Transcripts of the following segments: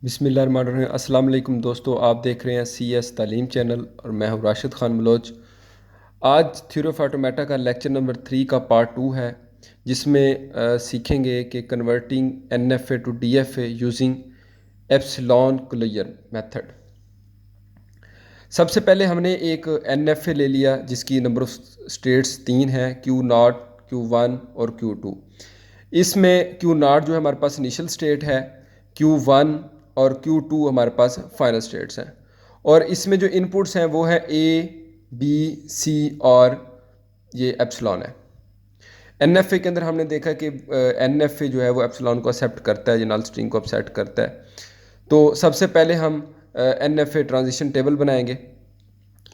बिस्मिल्लाहिर्रहमानिर्रहीम। अस्सलाम वालेकुम दोस्तों, आप देख रहे हैं CS तालीम चैनल और मैं हूं राशिद खान बलोच। आज थ्योरी ऑफ ऑटोमेटा का लेक्चर नंबर 3 का पार्ट 2 है, जिसमें सीखेंगे कि converting NFA to DFA using epsilon closure method. सबसे पहले हमने एक NFA ले लिया जिसकी नंबर ऑफ स्टेट्स 3 हैं, Q0, Q1 और Q2। इसमें Q0 जो है हमारे पास इनिशियल स्टेट है, Q1 और Q2 हमारे पास फाइनल स्टेट्स हैं। और इसमें जो इनपुट्स हैं वो है A, B, C और ये एप्सिलॉन है। NFA के अंदर हमने देखा कि NFA जो है वो एप्सिलॉन को एक्सेप्ट करता है, ये नल स्ट्रिंग को एक्सेप्ट करता है। तो सबसे पहले हम NFA ट्रांजिशन टेबल बनाएंगे।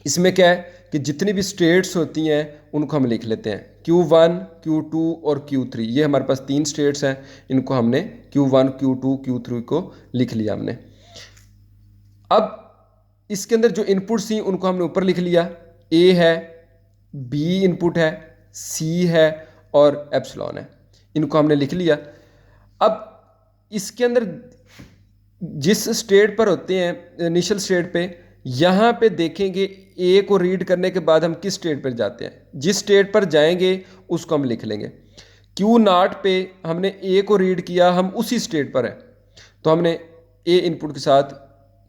इसमें क्या है कि जितनी भी स्टेट्स होती हैं उनको हम लिख लेते हैं, Q1, Q2 और Q3। ये हमारे पास 3 स्टेट्स हैं, इनको हमने Q1, Q2, Q3 को लिख लिया हमने। अब इसके अंदर जो इनपुट्स थी उनको हमने ऊपर लिख लिया, A है, B इनपुट है, C है और एप्सिलॉन है, इनको हमने लिख लिया। अब इसके अंदर जिस स्टेट पर होते हैं इनिशियल स्टेट पे, यहाँ पे देखेंगे ए को रीड करने के बाद हम किस स्टेट पर जाते हैं, जिस स्टेट पर जाएंगे उसको हम लिख लेंगे। Q0 पे हमने ए को रीड किया, हम उसी स्टेट पर हैं, तो हमने ए इनपुट के साथ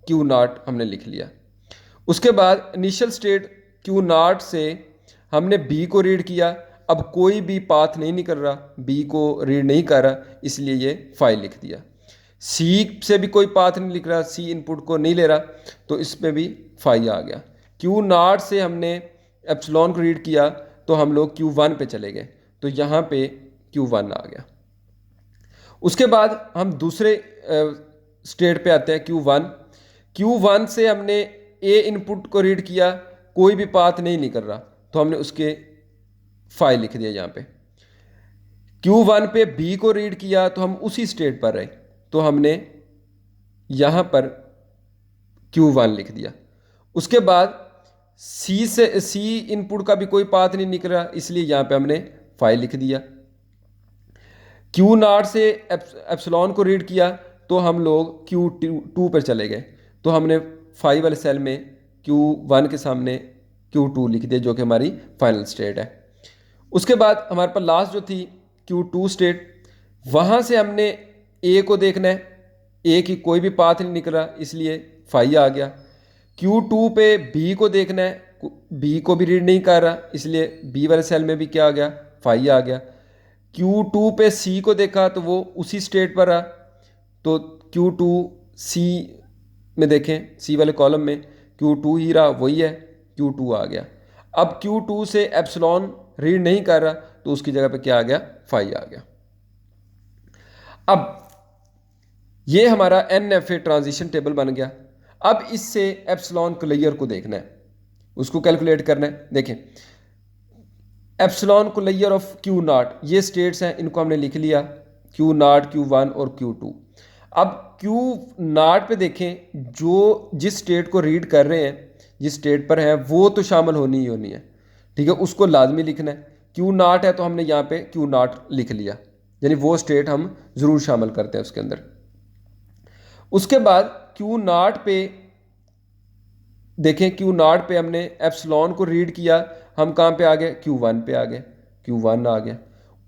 Q0 हमने लिख लिया। उसके बाद इनिशियल स्टेट Q0 से हमने बी को रीड किया। अब कोई भी पाथ नहीं निकल रहा, बी को रीड नहीं कर रहा, इसलिए ये फाइल लिख दिया। सी से भी कोई पाथ नहीं लिख रहा, सी इनपुट को नहीं ले रहा, तो इसमें भी फाई आ गया। Q0 से हमने एप्सिलॉन को रीड किया, तो हम लोग Q1 पे चले गए, तो यहाँ पे Q1 आ गया। उसके बाद हम दूसरे स्टेट पे आते हैं, Q1 से हमने ए इनपुट को रीड किया, कोई भी पाथ नहीं निकल रहा, तो हमने उसके फाइल लिख दिया यहाँ पे। Q1 पे बी को रीड किया, तो हम उसी स्टेट पर रहे, तो हमने यहाँ पर Q1 लिख दिया। उसके बाद सी इनपुट का भी कोई पाथ नहीं निकला, इसलिए यहाँ पे हमने फाइल लिख दिया। Q0 से एप्सिलॉन को रीड किया, तो हम लोग Q2 पर चले गए, तो हमने 5 वाले सेल में Q1 के सामने Q2 लिख दिया, जो कि हमारी फाइनल स्टेट है। उसके बाद हमारे पास लास्ट जो थी Q2 स्टेट, वहाँ से हमने ए को देखना है, ए की कोई भी पाथ नहीं निकला, इसलिए फाई आ गया। Q2 पे बी को देखना है, बी को भी रीड नहीं कर रहा, इसलिए बी वाले सेल में भी क्या आ गया, फाई आ गया। Q2 पे सी को देखा, तो वो उसी स्टेट पर रहा, तो Q2 सी में देखें, सी वाले कॉलम में Q2 ही रहा, वही है, Q2 आ गया। अब Q2 से एप्सिलॉन रीड नहीं कर रहा, तो उसकी जगह पे क्या आ गया, फाई आ गया। अब ये हमारा NFA ट्रांजिशन टेबल बन गया। अब इससे एप्सिलॉन क्लियर को देखना है, उसको कैलकुलेट करना है। देखें, एप्सिलॉन क्लियर ऑफ Q0, ये स्टेट्स हैं, इनको हमने लिख लिया, Q0, Q1 और Q2। अब Q0 पे देखें, जो जिस स्टेट को रीड कर रहे हैं, जिस स्टेट पर है, वो तो शामिल होनी ही होनी है, ठीक है, उसको लाजमी लिखना है। Q0 है, तो हमने यहाँ पे Q0 लिख लिया, यानी वो स्टेट हम ज़रूर शामिल करते हैं उसके अंदर। उसके बाद Q0 पे देखें, Q0 पे हमने एप्सिलॉन को रीड किया, हम कहाँ पे आ गए, Q1 पे आ गए, Q1 आ गया।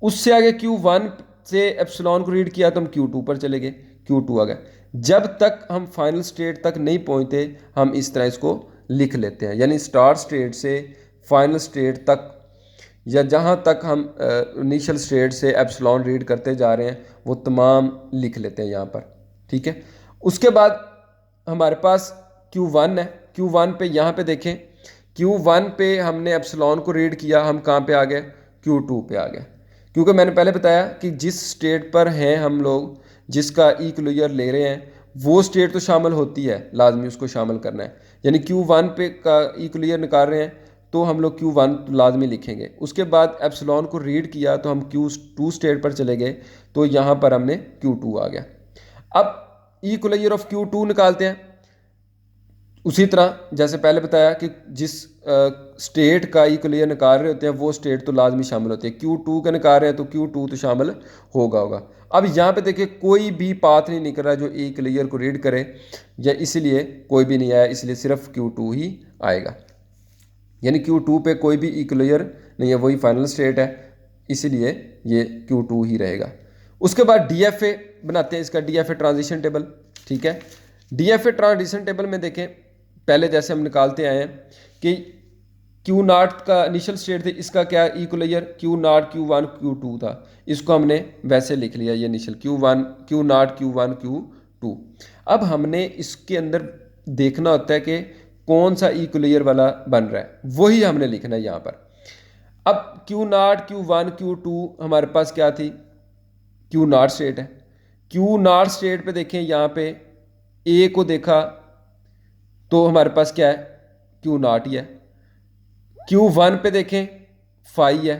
उससे आगे Q1 से एप्सिलॉन को रीड किया, तो हम Q2 पर चले गए, Q2 आ गया। जब तक हम फाइनल स्टेट तक नहीं पहुँचते, हम इस तरह इसको लिख लेते हैं, यानी स्टार्ट स्टेट से फाइनल स्टेट तक, या जहाँ तक हम इनिशियल स्टेट से एप्सिलॉन रीड करते जा रहे हैं, वो तमाम लिख लेते हैं यहाँ पर, ठीक है। उसके बाद हमारे पास Q1 है, Q1 पे यहाँ पे देखें, Q1 पे हमने एप्सिलॉन को रीड किया, हम कहाँ पे आ गए, Q2 पे आ गए, क्योंकि मैंने पहले बताया कि जिस स्टेट पर हैं हम लोग, जिसका ई क्लियर ले रहे हैं, वो स्टेट तो शामिल होती है, लाजमी उसको शामिल करना है। यानी Q1 पे का ई क्लियर निकाल रहे हैं, तो हम लोग Q1 लाजमी लिखेंगे। उसके बाद एप्सिलॉन को रीड किया, तो हम Q2 स्टेट पर चले गए, तो यहाँ पर हमने Q2 आ गया। अब ई क्लियर ऑफ Q2 निकालते हैं, उसी तरह जैसे पहले बताया कि जिस स्टेट का ई क्लियर निकाल रहे होते हैं, वो स्टेट तो लाजमी शामिल होती है। Q2 का निकाल रहे हैं, तो Q2 तो शामिल होगा। अब यहाँ पे देखिए कोई भी पाथ नहीं निकल रहा जो एक लेयर को रीड करे, या इसलिए कोई भी नहीं आया, इसलिए सिर्फ Q2 ही आएगा। यानी Q2 पे कोई भी इक्वलेयर नहीं है, वही फाइनल स्टेट है, इसलिए ये Q2 ही रहेगा। उसके बाद DFA बनाते हैं, इसका DFA ट्रांजिशन टेबल। ठीक है, DFA ट्रांजिशन टेबल में देखें, पहले जैसे हम निकालते आए हैं कि Q0 का इनिशियल स्टेट थे, इसका क्या इक्वलेयर Q0 Q1 Q2 था, इसको हमने वैसे लिख लिया, ये initial Q1 Q0 Q1 Q2। अब हमने इसके अंदर देखना होता है कि कौन सा इक्वलेयर वाला बन रहा है, वही हमने लिखना है यहाँ पर। अब Q0 Q1 Q2 हमारे पास क्या थी, Q0 स्टेट है। Q0 स्टेट पे देखें, यहाँ पे A को देखा तो हमारे पास क्या है, Q0 ही है। Q1 पे देखें फाई है,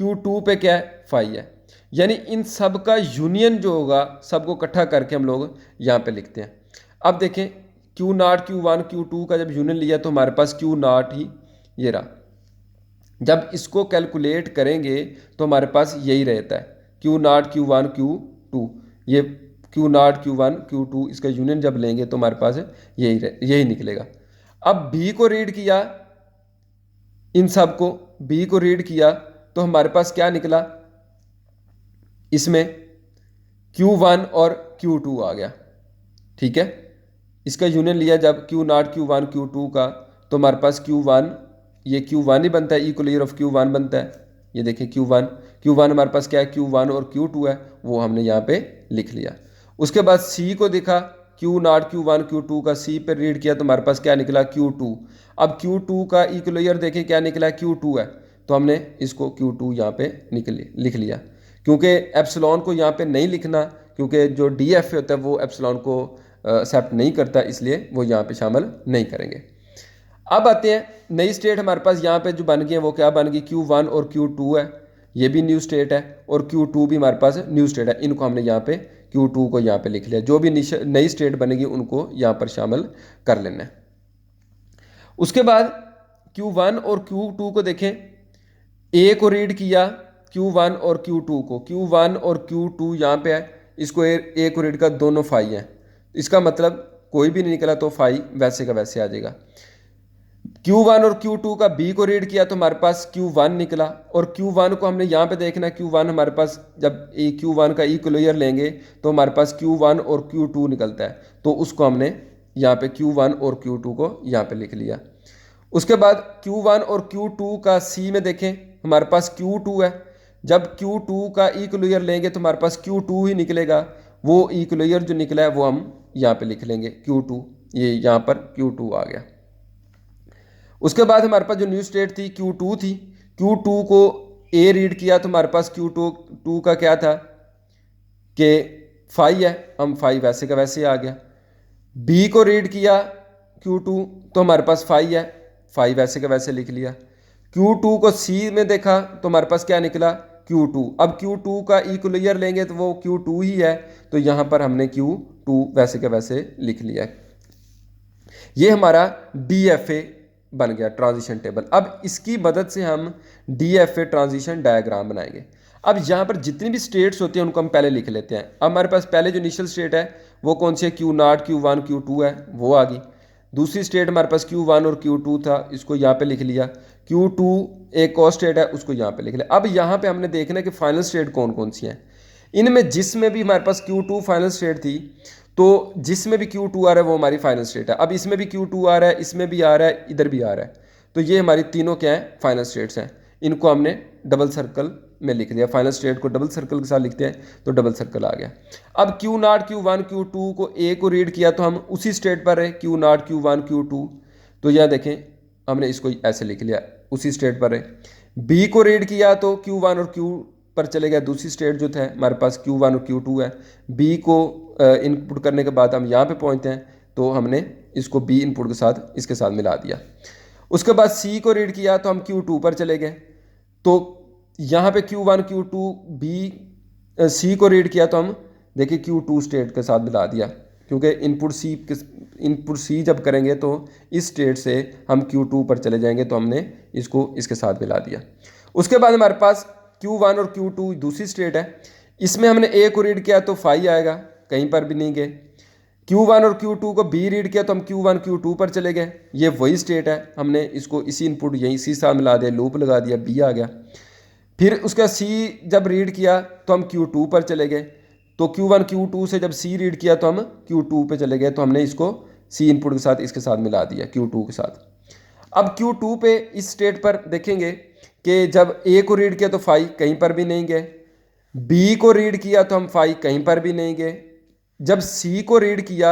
Q2 पे क्या है, फाई है। यानी इन सब का यूनियन जो होगा, सबको इकट्ठा करके हम लोग यहाँ पे लिखते हैं। अब देखें Q0 Q1 Q2 का जब यूनियन लिया तो हमारे पास Q0 ही ये रहा। जब इसको कैलकुलेट करेंगे तो हमारे पास यही रहता है, Q0 Q1 Q2, ये Q0 Q1 Q2, इसका यूनियन जब लेंगे तो हमारे पास यही निकलेगा। अब B को रीड किया, इन सब को B को रीड किया तो हमारे पास क्या निकला, इसमें Q1 और Q2 आ गया। ठीक है, इसका यूनियन लिया जब Q0 Q1 Q2 का, तो हमारे पास Q1, ये Q1 ही बनता है, इक्वलेयर ऑफ Q1 बनता है। ये देखें Q1 हमारे पास क्या है, Q1 और Q2 है, वो हमने यहाँ पे लिख लिया। उसके बाद C को देखा, Q0 Q1 Q2 का C पे रीड किया तो हमारे पास क्या निकला, Q2। अब Q2 का इक्वलेयर देखें क्या निकला, Q2 है, तो हमने इसको Q2 यहाँ पे लिख लिया। क्योंकि एप्सिलॉन को यहाँ पे नहीं लिखना, क्योंकि जो DFA होता है वो एप्सिलॉन को एक्सेप्ट नहीं करता, इसलिए वो यहाँ पे शामिल नहीं करेंगे। अब आते हैं नई स्टेट हमारे पास यहाँ पे जो बन गई है, वो क्या बन गई, Q1 और Q2 है, ये भी न्यू स्टेट है, और Q2 भी हमारे पास न्यू स्टेट है। इनको हमने यहाँ पे Q2 को यहाँ पे लिख लिया, जो भी नई स्टेट बनेगी उनको यहाँ पर शामिल कर लेना है। उसके बाद Q1 और Q2 को देखें, A को रीड किया, Q1 और Q2 को, Q1 और Q2 यहाँ पे है, इसको A को रीड का, दोनों फाई हैं, इसका मतलब कोई भी नहीं निकला तो फाई वैसे का वैसे आ जाएगा। Q1 और Q2 का B को रीड किया तो हमारे पास Q1 निकला, और Q1 को हमने यहाँ पे देखना, Q1 हमारे पास जब Q1 का इक्वलेयर लेंगे तो हमारे पास Q1 और Q2 निकलता है, तो उसको हमने यहाँ पे Q1 और Q2 को यहाँ पे लिख लिया। उसके बाद Q1 और Q2 का C में देखें, हमारे पास Q2 है, जब Q2 का इक्वलेयर लेंगे तो हमारे पास Q2 ही निकलेगा, वो इक्वलेयर जो निकला है वो हम यहाँ पे लिख लेंगे Q2, ये यहाँ पर Q2 आ गया। उसके बाद हमारे पास जो न्यू स्टेट थी Q2 थी, Q2 को A रीड किया तो हमारे पास Q2 का क्या था कि फाई है, हम फाई वैसे का वैसे आ गया। B को रीड किया Q2 तो हमारे पास फाई है, फाई वैसे का वैसे लिख लिया। Q2 को C में देखा तो हमारे पास क्या निकला, Q2। अब Q2 का इक्वलेयर लेंगे तो वो Q2 ही है, तो यहाँ पर हमने Q2 वैसे का वैसे लिख लिया है। ये हमारा DFA बन गया, ट्रांजिशन टेबल। अब इसकी मदद से हम DFA ट्रांजिशन डायग्राम बनाएंगे। अब यहाँ पर जितनी भी स्टेट्स होती हैं उनको हम पहले लिख लेते हैं। अब हमारे पास पहले जो इनिशियल स्टेट है वो कौन सी है, Q0 Q1 Q2 है, वो आ गई। दूसरी स्टेट हमारे पास Q1 और Q2 था, इसको यहाँ पे लिख लिया। Q2 एक और स्टेट है, उसको यहाँ पे लिख लिया। अब यहाँ पे हमने देखना है कि फाइनल स्टेट कौन कौन सी हैं। इनमें जिसमें भी हमारे पास Q2 फाइनल स्टेट थी, तो जिसमें भी Q2 आ रहा है वो हमारी फाइनल स्टेट है। अब इसमें भी Q2 आ रहा है, इसमें भी आ रहा है, इधर भी आ रहा है, तो ये हमारी तीनों क्या है, फाइनल स्टेट्स हैं। इनको हमने डबल सर्कल में लिख दिया, फाइनल स्टेट को डबल सर्कल के साथ लिखते हैं तो डबल सर्कल आ गया। अब Q0 Q1 Q2 को A को रीड किया तो हम उसी स्टेट पर है, Q0 Q1 Q2, तो यह देखें हमने इसको ऐसे लिख लिया, उसी स्टेट पर है। B को रीड किया तो Q1 और Q पर चले गया, दूसरी स्टेट जो था हमारे पास Q1 और Q2 है। B को इनपुट करने के बाद हम यहाँ पे पहुँचते हैं, तो हमने इसको B इनपुट के साथ इसके साथ मिला दिया। उसके बाद C को रीड किया तो हम Q2 पर चले गए, तो यहाँ पे Q1 Q2 B C को रीड किया तो हम देखिए Q2 स्टेट के साथ मिला दिया, क्योंकि इनपुट C जब करेंगे तो इस स्टेट से हम Q2 पर चले जाएंगे, तो हमने इसको इसके साथ मिला दिया। उसके बाद हमारे पास Q1 और Q2 दूसरी स्टेट है, इसमें हमने ए को रीड किया तो फाई आएगा, कहीं पर भी नहीं गए। Q1 और Q2 को बी रीड किया तो हम Q1 Q2 पर चले गए, ये वही स्टेट है, हमने इसको इसी इनपुट यहीं इसी साथ मिला दिया, लूप लगा दिया, बी आ गया। फिर उसका सी जब रीड किया तो हम Q2 पर चले गए, तो Q1 Q2 से जब सी रीड किया तो हम Q2 पे चले गए, तो हमने इसको सी इनपुट के साथ इसके साथ मिला दिया Q2 के साथ। अब Q2 पे इस स्टेट पर देखेंगे कि जब ए को रीड किया तो फाई कहीं पर भी नहीं गए, बी को रीड किया तो हम फाई कहीं पर भी नहीं गए, जब सी को रीड किया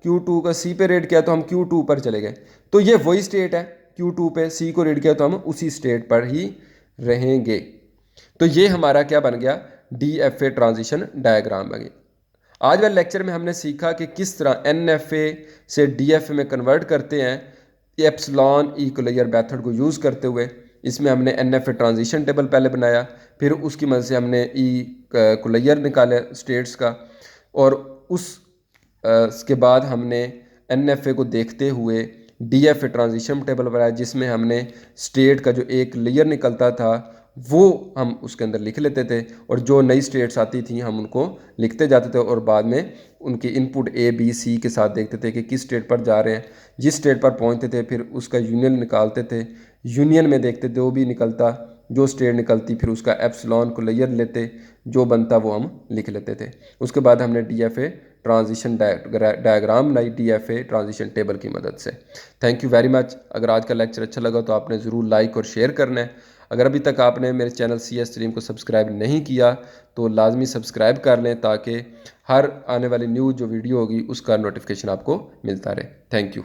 Q2 का सी पे रीड किया तो हम Q2 पर चले गए। तो ये वही स्टेट है, Q2 पे सी को रीड किया तो हम उसी स्टेट पर ही रहेंगे। तो ये हमारा क्या बन गया, DFA ट्रांजिशन डायग्राम बन गया। आज वाले लेक्चर में हमने सीखा कि किस तरह NFA से DFA में कन्वर्ट करते हैं, एप्सिलॉन इक्वलाइजर मेथड को यूज़ करते हुए। इसमें हमने NFA ट्रांजिशन टेबल पहले बनाया, फिर उसकी मदद से हमने इक्वलाइजर निकाले स्टेट्स का, और उसके बाद हमने NFA को देखते हुए DFA ट्रांजिशन टेबल बनाया, जिसमें हमने स्टेट का जो एक लेयर निकलता था वो हम उसके अंदर लिख लेते थे, और जो नई स्टेट्स आती थी हम उनको लिखते जाते थे, और बाद में उनकी इनपुट A B C के साथ देखते थे कि किस स्टेट पर जा रहे हैं। जिस स्टेट पर पहुंचते थे फिर उसका यूनियन निकालते थे, यूनियन में देखते थे वो भी निकलता, जो स्टेट निकलती फिर उसका एप्सिलॉन को लेयर लेते, जो बनता वो हम लिख लेते थे। उसके बाद हमने DFA ट्रांजिशन डायग्राम बनाई DFA ट्रांजिशन टेबल की मदद से। Thank you very much. अगर आज का लेक्चर अच्छा लगा तो आपने ज़रूर लाइक और शेयर करना है। अगर अभी तक आपने मेरे चैनल CS स्ट्रीम को सब्सक्राइब नहीं किया तो लाजमी सब्सक्राइब कर लें, ताकि हर आने वाली न्यू जो वीडियो होगी उसका नोटिफिकेशन आपको मिलता रहे। Thank you.